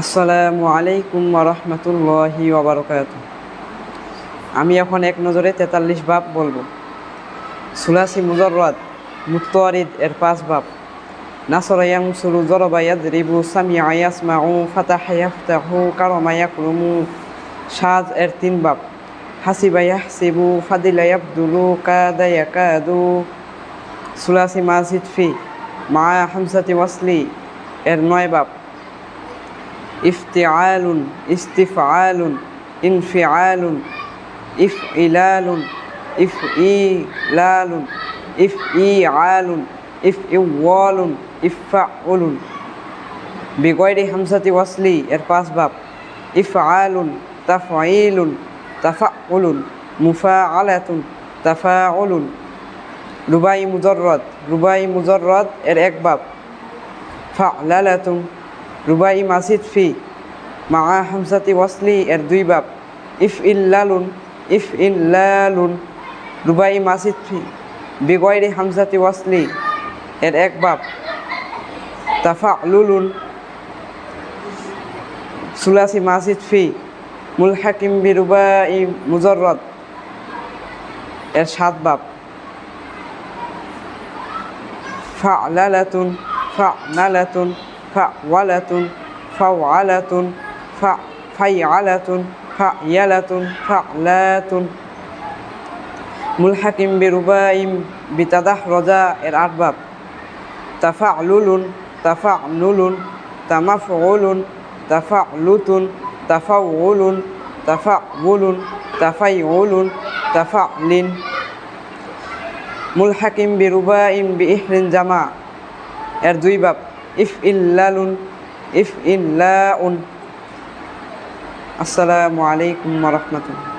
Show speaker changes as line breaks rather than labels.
আসসালামু আলাইকুম ওয়া রাহমাতুল্লাহি ওয়া বারাকাতুহু। আমি এখন এক নজরে 43 বাব বলবো। সুলাসি মুজাররাদ মুতারিদ এর 5 বাব। নাসরা ইয়ানসুরু, যরাবা ইয়াদরিবু, সামিআ ইয়াসমাউ, ফাতাহা ইয়াফতাহু, কারামা ইয়াকরুমু। শায এর 3 বাব। হাসিবা ইয়াহসিবু, ফাদিলা ইয়াবদুলু, কাদা ইয়াকাদু। সুলাসি মাজিদ ফি মা হামজাতি ওয়াসলি এর 9 বাব। ইফতিআলুন, ইস্তিফআলুন, ইনফিআলুন, ইফইলালুন, ইফইলালুন, ইফইআলুন, ইফইওয়ালুন, ইফআউলুন। বিগয়রি হামজাতি ওয়াসলি এর 5 বাব। ইফআলুন, তাফঈলুন, তাফাউলুন, মুফাআলাতুন, তাফাউলুন। রুবাই মুজাররাদ এর 1 বাব। ফা'লালাতুন। রুবাই মাজিদ ফি মা হামজাতি ওয়াসলি এর 2 বাব। ইফইল্লালুন। রুবাই মাজিদ ফি বিগয়রি হামজাতি ওয়াসলি এর 1 বাব। তাফাউলুন। সুলাসি মাজিদ ফি মুলহাকিম বিরুবাই মুজাররাদ এর 7 বাব। ফা'লালাতুন, ফা'নালাতুন, ফাওয়ালাতুন, ফাওয়ালাতুন, ফাইআলাতুন, ফাইয়ালাতুন, ফা'লাতুন। মুলহাকিম বিরুবাই বিতাদাহরাজা এর 8 বাব। তাফাউলুন, তাফানুলুন, তামাফউলুন, তাফালুতুন, তাফাউলুন, তাফাউলুন, তাফাইউলুন, তাফালিন। মুলহাকিম বিরুবাই বিইহরিন জামা এর 2 বাব। ইফইল্লালুন, ইফইল্লাউন। আসসালামু আলাইকুম ওয়া রাহমাতুল্লাহ।